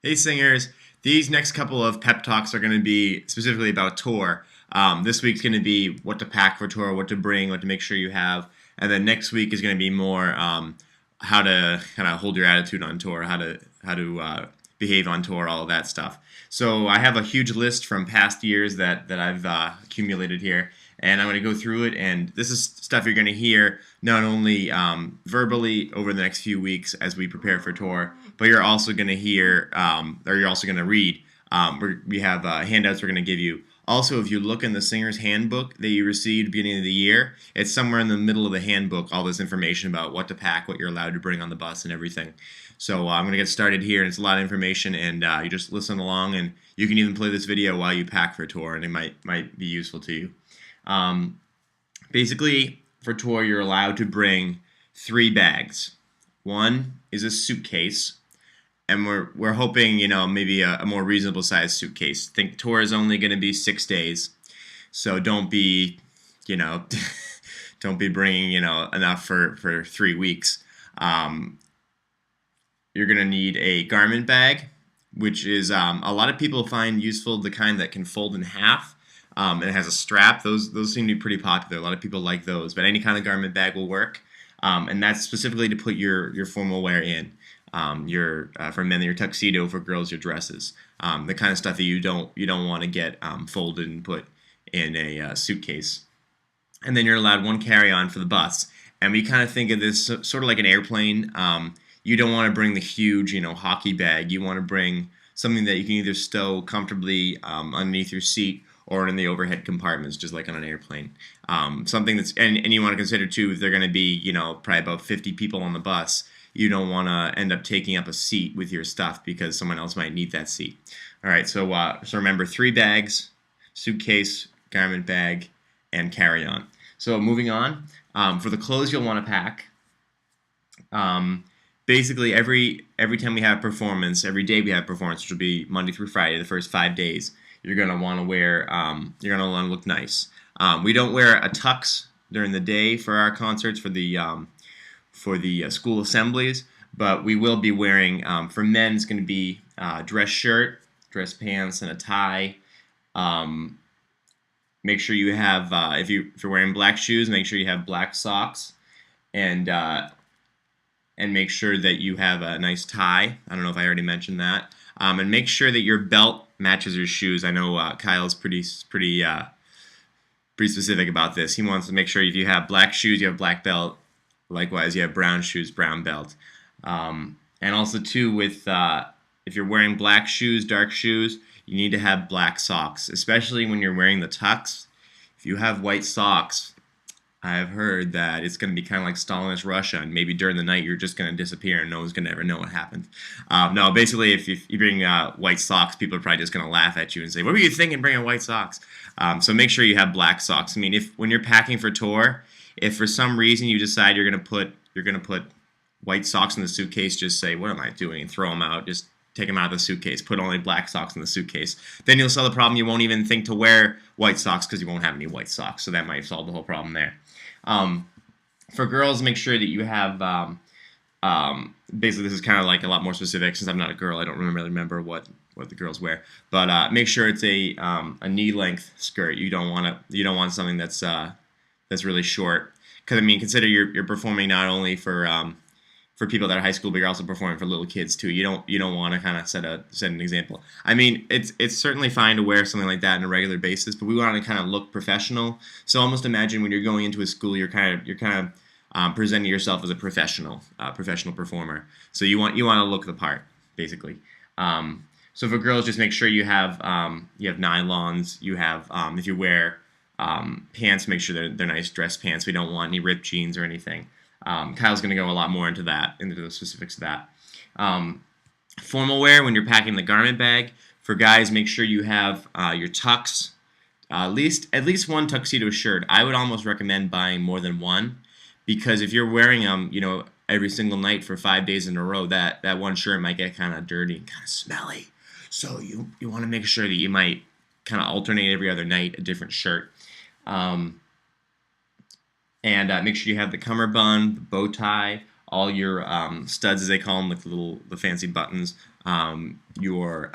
Hey singers, these next couple of pep talks are going to be specifically about tour. This week's going to be what to pack for tour, what to bring, what to make sure you have, and then next week is going to be more how to kind of hold your attitude on tour, how to behave on tour, all of that stuff. So I have a huge list from past years that I've accumulated here, and I'm going to go through it. And this is stuff you're going to hear not only verbally over the next few weeks as we prepare for tour, but you're also going to hear, or you're also going to read. We have handouts we're going to give you. Also, if you look in the singer's handbook that you received at the beginning of the year, it's somewhere in the middle of the handbook, all this information about what to pack, what you're allowed to bring on the bus, and everything. So I'm going to get started here, and it's a lot of information, and you just listen along, and you can even play this video while you pack for tour, and it might be useful to you. Um, Basically, for tour, you're allowed to bring 3 bags. One is a suitcase, and we're hoping, maybe a more reasonable sized suitcase. Think tour is only going to be 6 days, so don't be, you know, don't be bringing, enough for 3 weeks. Um, you're going to need a garment bag, which is a lot of people find useful the kind that can fold in half. And it has a strap. Those seem to be pretty popular. A lot of people like those, but any kind of garment bag will work. And that's specifically to put your formal wear in. Your For men, your tuxedo; for girls, your dresses. The kind of stuff that you don't want to get folded and put in a suitcase. And then you're allowed one carry-on for the bus. And we kind of think of this sort of like an airplane. You don't want to bring the huge, hockey bag. You want to bring something that you can either stow comfortably underneath your seat or in the overhead compartments, just like on an airplane. Something that's and you want to consider too, if they're going to be, probably about 50 people on the bus, you don't want to end up taking up a seat with your stuff because someone else might need that seat. All right, so remember 3 bags: suitcase, garment bag, and carry-on. So moving on, for the clothes you'll want to pack. Basically, every time we have performance, every day we have performance, which will be Monday through Friday, the first 5 days, you're gonna want to wear, you're gonna want to look nice. We don't wear a tux during the day for our concerts for the school assemblies, but we will be wearing. For men, it's going to be dress shirt, dress pants, and a tie. Um, Make sure you have, if you're wearing black shoes, make sure you have black socks, and make sure that you have a nice tie. I don't know if I already mentioned that. And make sure that your belt matches your shoes. I know Kyle's pretty specific about this. He wants to make sure if you have black shoes, you have black belt. Likewise, you have brown shoes, brown belt. And also too, with if you're wearing black shoes, dark shoes, you need to have black socks, especially when you're wearing the tux. If you have white socks, I've heard that it's going to be kind of like Stalinist Russia, and maybe during the night you're just going to disappear and no one's going to ever know what happened. No, basically, if you bring white socks, people are probably just going to laugh at you and say, "What were you thinking bringing white socks?" So make sure you have black socks. I mean, if when you're packing for tour, if for some reason you decide you're going to put white socks in the suitcase, just say, "What am I doing?" and throw them out. Just take them out of the suitcase. Put only black socks in the suitcase. Then you'll solve the problem. You won't even think to wear white socks because you won't have any white socks. So that might solve the whole problem there. For girls, make sure that you have, basically this is kind of like a lot more specific. Since I'm not a girl, I don't really remember what the girls wear. But make sure it's a knee-length skirt. You don't want something that's really short. Because I mean, consider you're performing not only for people that are high school, but you're also performing for little kids too. You don't want to kind of set an example. I mean, it's certainly fine to wear something like that on a regular basis, but we want to kind of look professional. So almost imagine when you're going into a school, you're kind of presenting yourself as a professional performer. So you want to look the part, basically. So for girls, just make sure you have nylons. You have if you wear pants, make sure they're nice dress pants. We don't want any ripped jeans or anything. Kyle's going to go a lot more into the specifics of that. Formal wear, when you're packing the garment bag. For guys, make sure you have your tux, at least one tuxedo shirt. I would almost recommend buying more than one, because if you're wearing them, every single night for 5 days in a row, that one shirt might get kind of dirty and kind of smelly. So you want to make sure that you might kind of alternate every other night a different shirt. And make sure you have the cummerbund, the bow tie, all your studs, as they call them, like the fancy buttons, your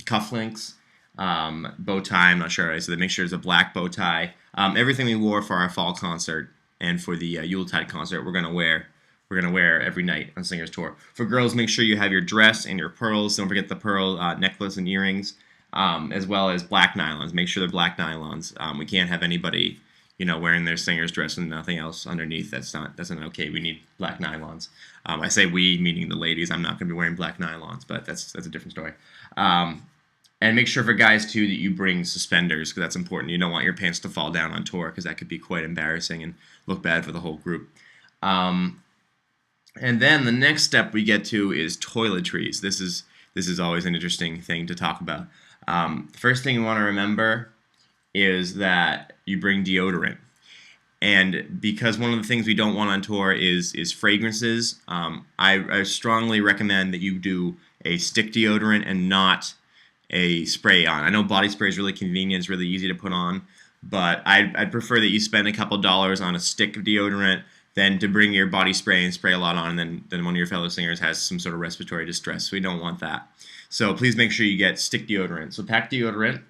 cufflinks, bow tie. I'm not sure. So they make sure it's a black bow tie. Everything we wore for our fall concert and for the Yuletide concert, we're gonna wear. We're gonna wear every night on Singers Tour. For girls, make sure you have your dress and your pearls. Don't forget the pearl necklace and earrings, as well as black nylons. Make sure they're black nylons. We can't have anybody, wearing their singer's dress and nothing else underneath. That's not okay. We need black nylons. I say we, meaning the ladies. I'm not going to be wearing black nylons, but that's a different story. And make sure for guys too that you bring suspenders, because that's important. You don't want your pants to fall down on tour, because that could be quite embarrassing and look bad for the whole group. And then the next step we get to is toiletries. This is always an interesting thing to talk about. First thing you want to remember is that you bring deodorant. And because one of the things we don't want on tour is fragrances, I strongly recommend that you do a stick deodorant and not a spray on. I know body spray is really convenient, it's really easy to put on, but I'd prefer that you spend a couple dollars on a stick of deodorant than to bring your body spray and spray a lot on, and then one of your fellow singers has some sort of respiratory distress. So we don't want that. So please make sure you get stick deodorant. So pack deodorant.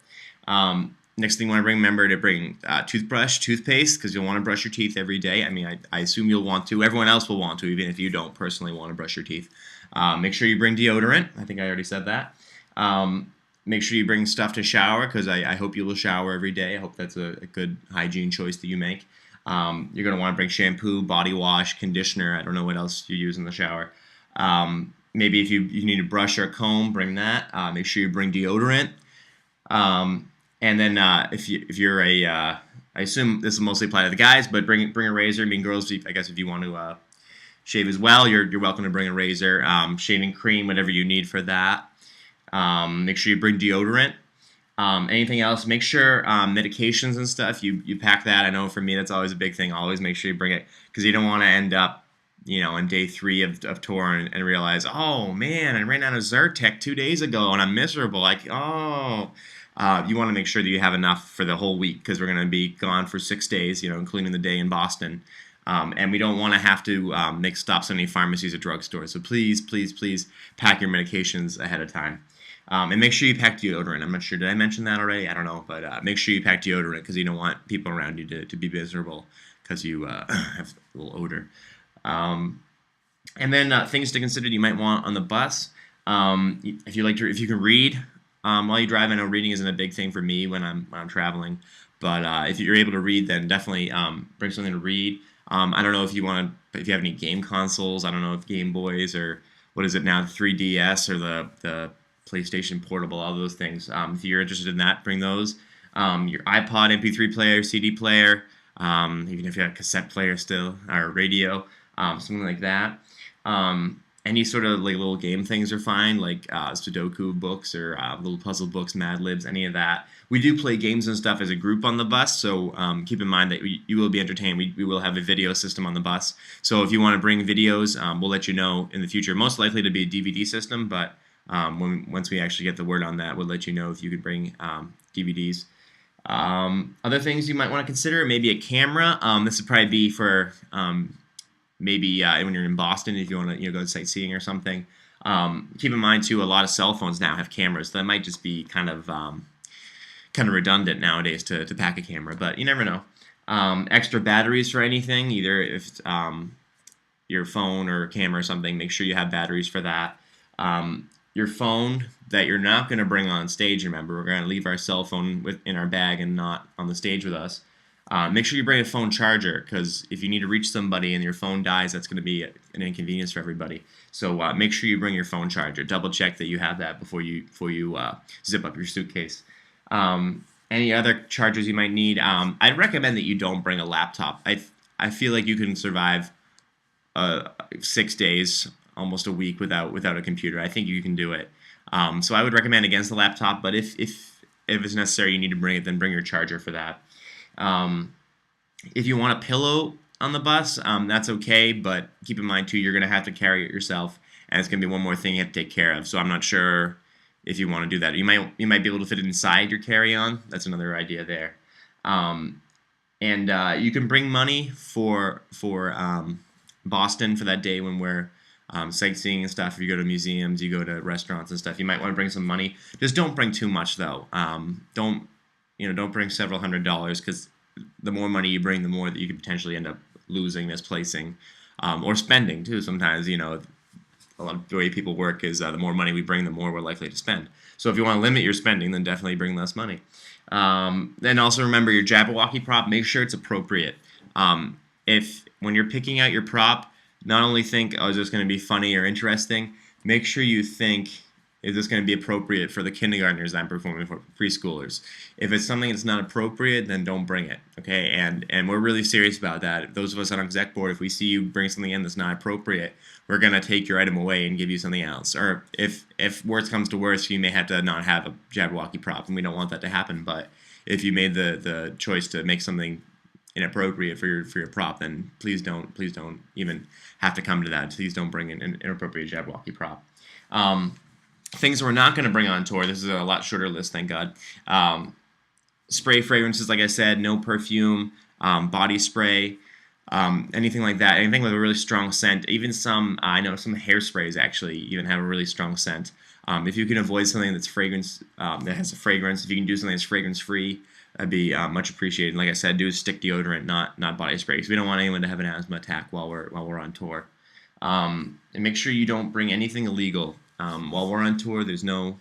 Next thing you want to bring, remember to bring toothbrush, toothpaste, because you'll want to brush your teeth every day. I mean, I assume you'll want to. Everyone else will want to, even if you don't personally want to brush your teeth. Make sure you bring deodorant. I think I already said that. Make sure you bring stuff to shower, because I hope you will shower every day. I hope that's a good hygiene choice that you make. You're going to want to bring shampoo, body wash, conditioner. I don't know what else you use in the shower. Maybe if you need a brush or a comb, bring that. Make sure you bring deodorant. And then if you're I assume this will mostly apply to the guys, but bring a razor. I mean, girls, I guess if you want to shave as well, you're welcome to bring a razor. Shaving cream, whatever you need for that. Make sure you bring deodorant. Anything else? Make sure medications and stuff, you pack that. I know for me that's always a big thing. Always make sure you bring it, because you don't want to end up, on day 3 of tour and realize, oh man, I ran out of Zyrtec 2 days ago and I'm miserable. You want to make sure that you have enough for the whole week, because we're going to be gone for 6 days, including the day in Boston. And we don't want to have to make stops at any pharmacies or drugstores. So please, please, please pack your medications ahead of time. And make sure you pack deodorant. I'm not sure, did I mention that already? I don't know, but make sure you pack deodorant, because you don't want people around you to be miserable because you have a little odor. And then things to consider you might want on the bus. If you can read while you drive. I know reading isn't a big thing for me when I'm traveling, but if you're able to read, then definitely bring something to read. I don't know if you have any game consoles. I don't know if Game Boys, or what is it now, the 3DS or the PlayStation Portable, all those things. If you're interested in that, bring those. Your iPod, MP3 player, CD player, even if you have a cassette player still, or radio, something like that. Any sort of little game things are fine, like Sudoku books or little puzzle books, Mad Libs, any of that. We do play games and stuff as a group on the bus, so keep in mind that you will be entertained. We will have a video system on the bus, so if you want to bring videos, we'll let you know in the future. Most likely to be a DVD system, but once we actually get the word on that, we'll let you know if you can bring DVDs. Other things you might want to consider, maybe a camera. This would probably be for maybe when you're in Boston, if you want to go sightseeing or something. Keep in mind too, a lot of cell phones now have cameras. So that might just be kind of redundant nowadays to pack a camera, but you never know. Extra batteries for anything, either if it's, your phone or camera or something, make sure you have batteries for that. Your phone that you're not going to bring on stage, remember, we're going to leave our cell phone in our bag and not on the stage with us. Make sure you bring a phone charger, because if you need to reach somebody and your phone dies, that's going to be an inconvenience for everybody. So make sure you bring your phone charger. Double check that you have that before you zip up your suitcase. Any other chargers you might need? I'd recommend that you don't bring a laptop. I feel like you can survive 6 days, almost a week without a computer. I think you can do it. So I would recommend against the laptop, but if it's necessary, you need to bring it, then bring your charger for that. If you want a pillow on the bus, that's okay, but keep in mind too, you're going to have to carry it yourself, and it's going to be one more thing you have to take care of. So I'm not sure if you want to do that. You might be able to fit it inside your carry-on. That's another idea there. And you can bring money for Boston for that day when we're sightseeing and stuff. If you go to museums, you go to restaurants and stuff, you might want to bring some money. Just don't bring too much though. Don't bring several $100s, because the more money you bring, the more that you could potentially end up losing, misplacing, or spending too. Sometimes, a lot of the way people work is the more money we bring, the more we're likely to spend. So if you want to limit your spending, then definitely bring less money. Then also remember your Jabberwocky prop. Make sure it's appropriate. If when you're picking out your prop, not only think, oh, is this going to be funny or interesting, make sure you think, is this going to be appropriate for the kindergartners I'm performing for, preschoolers? If it's something that's not appropriate, then don't bring it, okay? And we're really serious about that. Those of us on exec board, if we see you bring something in that's not appropriate, we're going to take your item away and give you something else. Or if worse comes to worse, you may have to not have a Jabberwocky prop, and we don't want that to happen. But if you made the choice to make something inappropriate for your prop, then please don't even have to come to that. Please don't bring an inappropriate Jabberwocky prop. Things we're not going to bring on tour. This is a lot shorter list, thank God. Spray fragrances, like I said, no perfume, body spray, anything like that. Anything with a really strong scent. Even I know some hairsprays actually even have a really strong scent. If you can avoid something that's fragrance, that has a fragrance, if you can do something that's fragrance-free, that'd be much appreciated. And like I said, do stick deodorant, not body spray, because we don't want anyone to have an asthma attack while we're on tour. And make sure you don't bring anything illegal. While we're on tour, there's no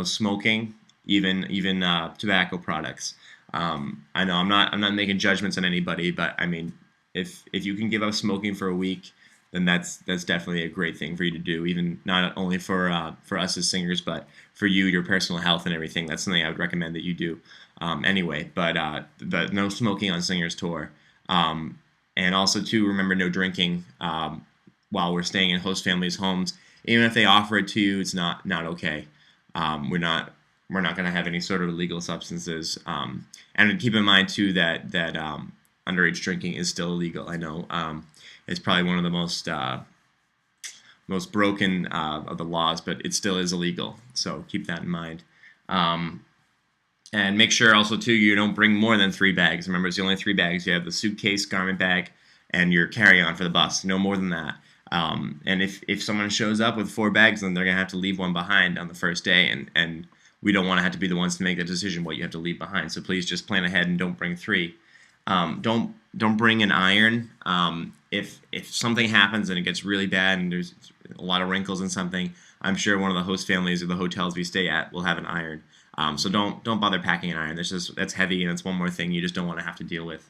smoking, even tobacco products. I know I'm not making judgments on anybody, but I mean, if you can give up smoking for a week, then that's definitely a great thing for you to do. Even not only for us as singers, but for you, your personal health and everything. That's something I would recommend that you do anyway. But no smoking on singers tour. And also too, remember no drinking while we're staying in host families' homes. Even if they offer it to you, it's not okay. We're not going to have any sort of illegal substances. And keep in mind too that underage drinking is still illegal. I know it's probably one of the most broken of the laws, but it still is illegal. So keep that in mind. And make sure also too you don't bring more than 3 bags. Remember, it's the only 3 bags. You have the suitcase, garment bag, and your carry-on for the bus. No more than that. And if someone shows up with 4 bags, then they're going to have to leave one behind on the first day, and we don't want to have to be the ones to make the decision what you have to leave behind. So please just plan ahead and don't bring 3. Don't bring an iron. If something happens and it gets really bad and there's a lot of wrinkles in something, I'm sure one of the host families or the hotels we stay at will have an iron. So don't bother packing an iron. That's heavy, and it's one more thing you just don't want to have to deal with.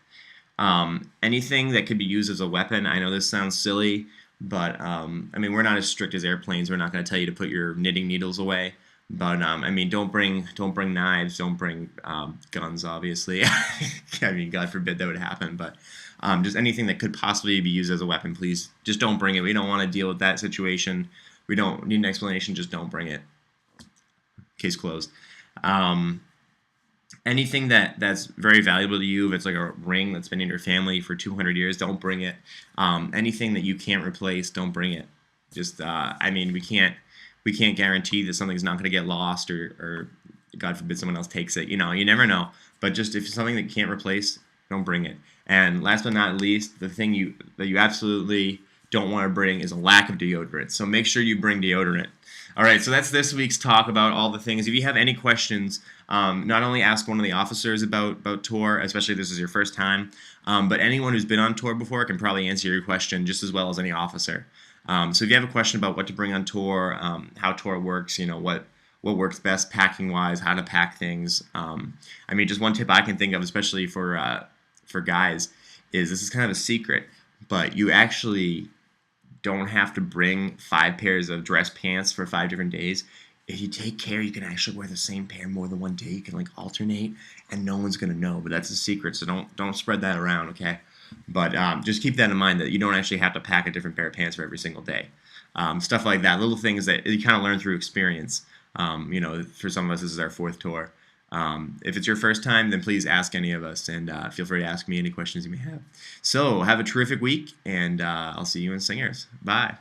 Anything that could be used as a weapon. I know this sounds silly, but I mean, we're not as strict as airplanes. We're not going to tell you to put your knitting needles away. But I mean, don't bring knives. Don't bring guns. Obviously, I mean, God forbid that would happen. But just anything that could possibly be used as a weapon, please just don't bring it. We don't want to deal with that situation. We don't need an explanation. Just don't bring it. Case closed. Anything that's very valuable to you, if it's like a ring that's been in your family for 200 years, don't bring it. Anything that you can't replace, don't bring it. Just, I mean, we can't guarantee that something's not going to get lost or God forbid someone else takes it. You never know. But just if it's something that you can't replace, don't bring it. And last but not least, the thing that you absolutely don't want to bring is a lack of deodorant. So make sure you bring deodorant. All right, so that's this week's talk about all the things. If you have any questions, not only ask one of the officers about tour, especially if this is your first time, but anyone who's been on tour before can probably answer your question just as well as any officer. So if you have a question about what to bring on tour, how tour works, what works best packing-wise, how to pack things. I mean, just one tip I can think of, especially for guys, is this is kind of a secret, but you actually don't have to bring 5 pairs of dress pants for 5 different days. If you take care, you can actually wear the same pair more than one day. You can alternate, and no one's gonna know. But that's a secret, so don't spread that around, okay? But just keep that in mind that you don't actually have to pack a different pair of pants for every single day. Stuff like that, little things that you kind of learn through experience. For some of us, this is our 4th tour. If it's your first time, then please ask any of us, and feel free to ask me any questions you may have. So have a terrific week, and I'll see you in Singers. Bye.